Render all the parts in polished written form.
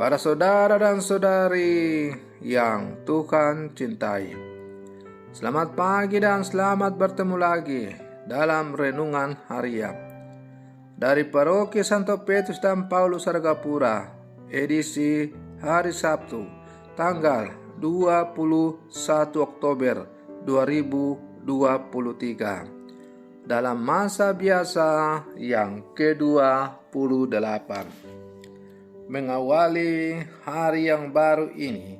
Para saudara dan saudari yang Tuhan cintai, selamat pagi dan selamat bertemu lagi dalam renungan harian dari Paroki Santo Petrus dan Paulus Argapura, edisi hari Sabtu, tanggal 21 Oktober 2023, dalam masa biasa yang ke-28. Mengawali hari yang baru ini,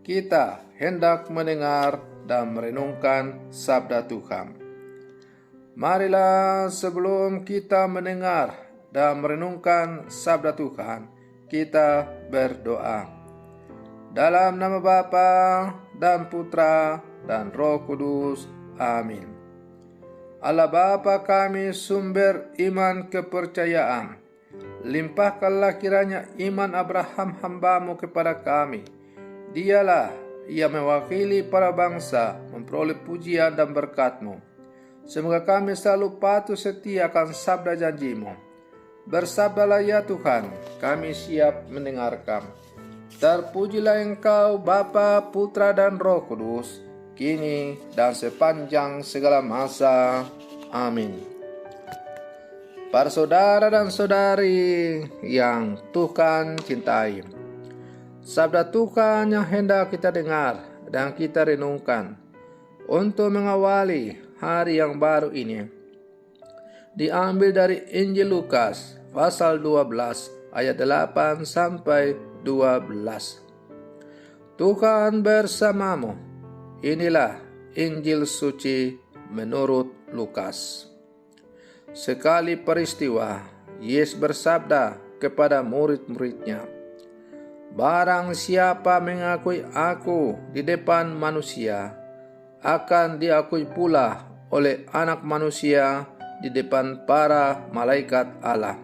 kita hendak mendengar dan merenungkan sabda Tuhan. Marilah sebelum kita mendengar dan merenungkan sabda Tuhan, kita berdoa. Dalam nama Bapa dan Putra dan Roh Kudus. Amin. Allah Bapa kami, sumber iman kepercayaan, limpahkanlah kiranya iman Abraham hamba-Mu kepada kami. Dialah ia mewakili para bangsa memperoleh pujian dan berkat-Mu. Semoga kami selalu patuh setia akan sabda janji-Mu. Bersabdalah ya Tuhan, kami siap mendengarkan. Terpujilah Engkau Bapa, Putra dan Roh Kudus, kini dan sepanjang segala masa. Amin. Para saudara dan saudari yang Tuhan cintai, sabda Tuhan yang hendak kita dengar dan kita renungkan untuk mengawali hari yang baru ini diambil dari Injil Lukas pasal 12 ayat 8 sampai 12. Tuhan bersamamu. Inilah Injil suci menurut Lukas. Sekali peristiwa, Yesus bersabda kepada murid-muridnya, "Barang siapa mengakui aku di depan manusia, akan diakui pula oleh Anak Manusia di depan para malaikat Allah.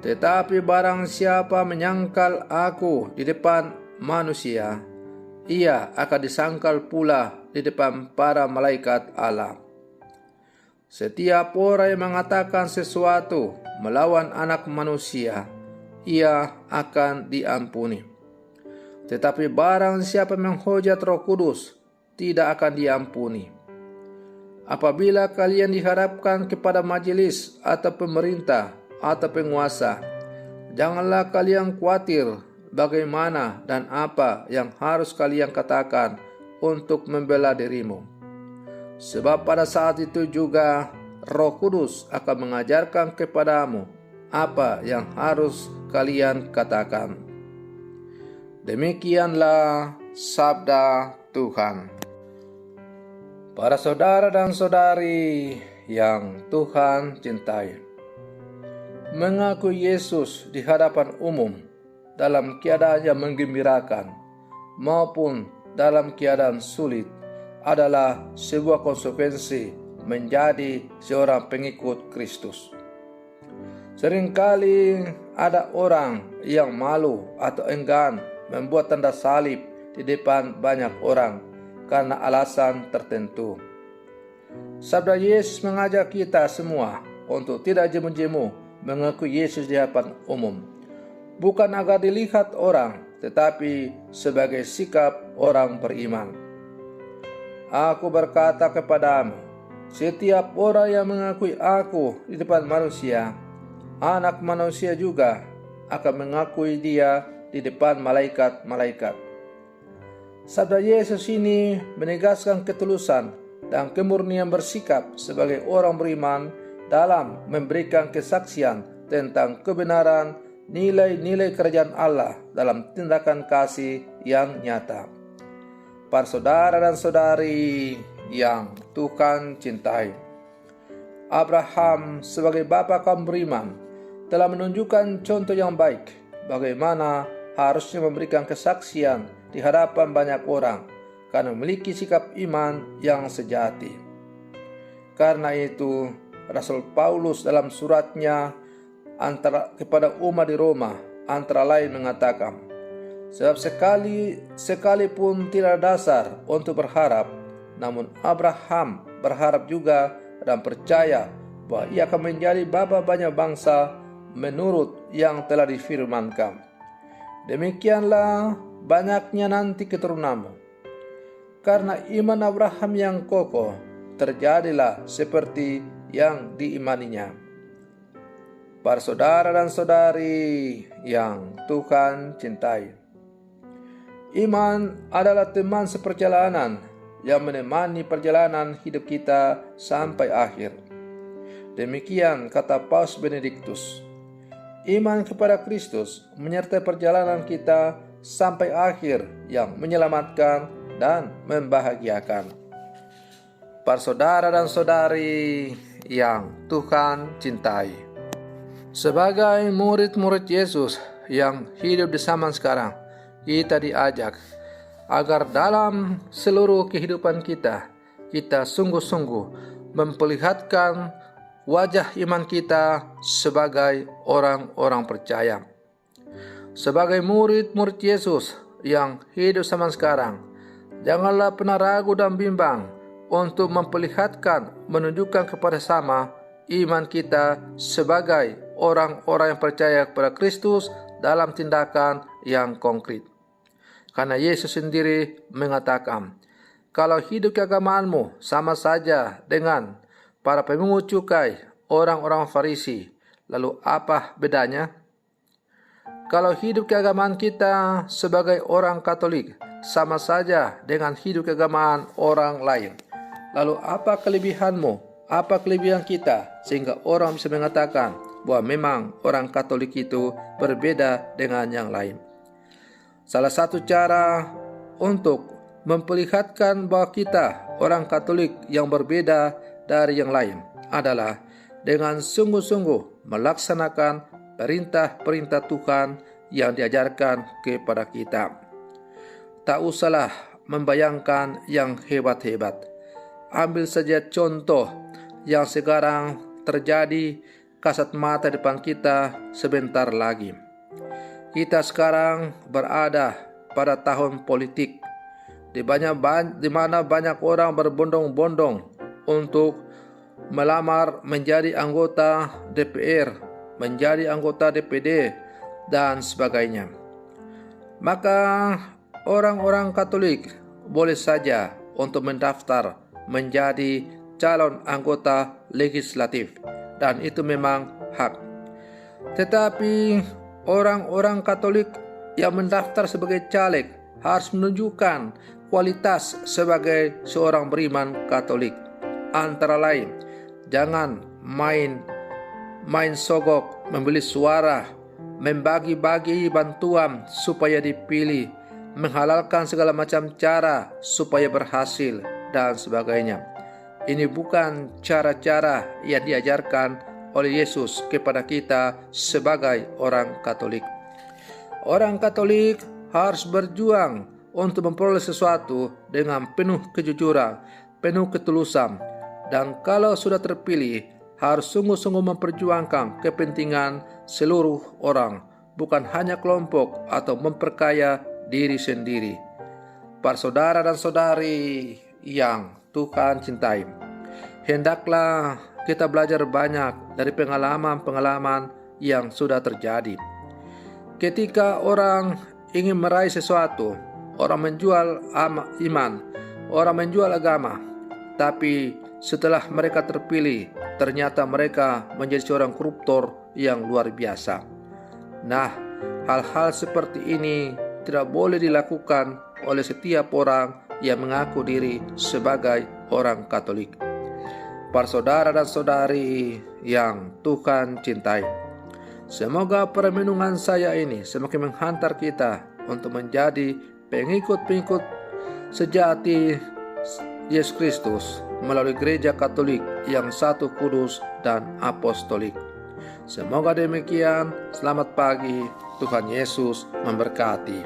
Tetapi barang siapa menyangkal aku di depan manusia, ia akan disangkal pula di depan para malaikat Allah. Setiap orang yang mengatakan sesuatu melawan Anak Manusia, ia akan diampuni. Tetapi barang siapa menghujat Roh Kudus, tidak akan diampuni. Apabila kalian dihadapkan kepada majelis atau pemerintah atau penguasa, janganlah kalian khawatir bagaimana dan apa yang harus kalian katakan untuk membela dirimu. Sebab pada saat itu juga Roh Kudus akan mengajarkan kepadamu apa yang harus kalian katakan." Demikianlah sabda Tuhan. Para saudara dan saudari yang Tuhan cintai, mengaku Yesus di hadapan umum dalam keadaan yang menggembirakan maupun dalam keadaan sulit adalah sebuah konsekuensi menjadi seorang pengikut Kristus. Seringkali ada orang yang malu atau enggan membuat tanda salib di depan banyak orang karena alasan tertentu. Sabda Yesus mengajak kita semua untuk tidak jemu-jemu mengaku Yesus di hadapan umum, bukan agar dilihat orang, tetapi sebagai sikap orang beriman. Aku berkata kepadamu, setiap orang yang mengakui aku di depan manusia, Anak Manusia juga akan mengakui dia di depan malaikat-malaikat. Sabda Yesus ini menegaskan ketulusan dan kemurnian bersikap sebagai orang beriman dalam memberikan kesaksian tentang kebenaran nilai-nilai kerajaan Allah dalam tindakan kasih yang nyata. Para saudara dan saudari yang Tuhan cintai, Abraham sebagai bapa kaum beriman telah menunjukkan contoh yang baik bagaimana harusnya memberikan kesaksian di hadapan banyak orang karena memiliki sikap iman yang sejati. Karena itu, Rasul Paulus dalam suratnya kepada umat di Roma antara lain mengatakan, "Sebab sekalipun tidak ada dasar untuk berharap, namun Abraham berharap juga dan percaya bahwa ia akan menjadi bapa banyak bangsa menurut yang telah difirmankan. demikianlah banyaknya nanti keturunanmu. Karena iman Abraham yang kokoh, terjadilah seperti yang diimaninya. Para saudara dan saudari yang Tuhan cintai, iman adalah teman seperjalanan yang menemani perjalanan hidup kita sampai akhir. Demikian kata Paus Benediktus, iman kepada Kristus menyertai perjalanan kita sampai akhir yang menyelamatkan dan membahagiakan. Para saudara dan saudari yang Tuhan cintai, sebagai murid-murid Yesus yang hidup di zaman sekarang, kita diajak agar dalam seluruh kehidupan kita sungguh-sungguh memperlihatkan wajah iman kita sebagai orang-orang percaya. Sebagai murid-murid Yesus yang hidup zaman sekarang, janganlah pernah ragu dan bimbang untuk menunjukkan kepada sama iman kita sebagai orang-orang yang percaya kepada Kristus dalam tindakan yang konkret. Karena Yesus sendiri mengatakan, kalau hidup keagamaanmu sama saja dengan para pemungut cukai, orang-orang Farisi, lalu apa bedanya? Kalau hidup keagamaan kita sebagai orang Katolik sama saja dengan hidup keagamaan orang lain, lalu apa kelebihanmu? Apa kelebihan kita sehingga orang bisa mengatakan bahwa memang orang Katolik itu berbeda dengan yang lain? Salah satu cara untuk memperlihatkan bahwa kita orang Katolik yang berbeda dari yang lain adalah dengan sungguh-sungguh melaksanakan perintah-perintah Tuhan yang diajarkan kepada kita. Tak usahlah membayangkan yang hebat-hebat. Ambil saja contoh yang sekarang terjadi kasat mata depan kita sebentar lagi. Kita sekarang berada pada tahun politik, di mana banyak orang berbondong-bondong untuk melamar menjadi anggota DPR, menjadi anggota DPD, dan sebagainya. Maka orang-orang Katolik boleh saja untuk mendaftar menjadi calon anggota legislatif, dan itu memang hak. Tetapi orang-orang Katolik yang mendaftar sebagai caleg harus menunjukkan kualitas sebagai seorang beriman Katolik. Antara lain, jangan main sogok, membeli suara, membagi-bagi bantuan supaya dipilih, menghalalkan segala macam cara supaya berhasil, dan sebagainya. Ini bukan cara-cara yang diajarkan oleh Yesus kepada kita sebagai orang Katolik. Orang Katolik harus berjuang untuk memperoleh sesuatu dengan penuh kejujuran, penuh ketulusan, dan kalau sudah terpilih, harus sungguh-sungguh memperjuangkan kepentingan seluruh orang, bukan hanya kelompok atau memperkaya diri sendiri. Para saudara dan saudari yang Tuhan cintai, hendaklah kita belajar banyak dari pengalaman-pengalaman yang sudah terjadi. Ketika orang ingin meraih sesuatu, orang menjual iman, orang menjual agama, tapi setelah mereka terpilih, ternyata mereka menjadi seorang koruptor yang luar biasa. Nah, hal-hal seperti ini tidak boleh dilakukan oleh setiap orang yang mengaku diri sebagai orang Katolik. Para saudara dan saudari yang Tuhan cintai, semoga permenungan saya ini semakin menghantar kita untuk menjadi pengikut-pengikut sejati Yesus Kristus melalui gereja Katolik yang satu, kudus, dan apostolik. Semoga demikian. Selamat pagi. Tuhan Yesus memberkati.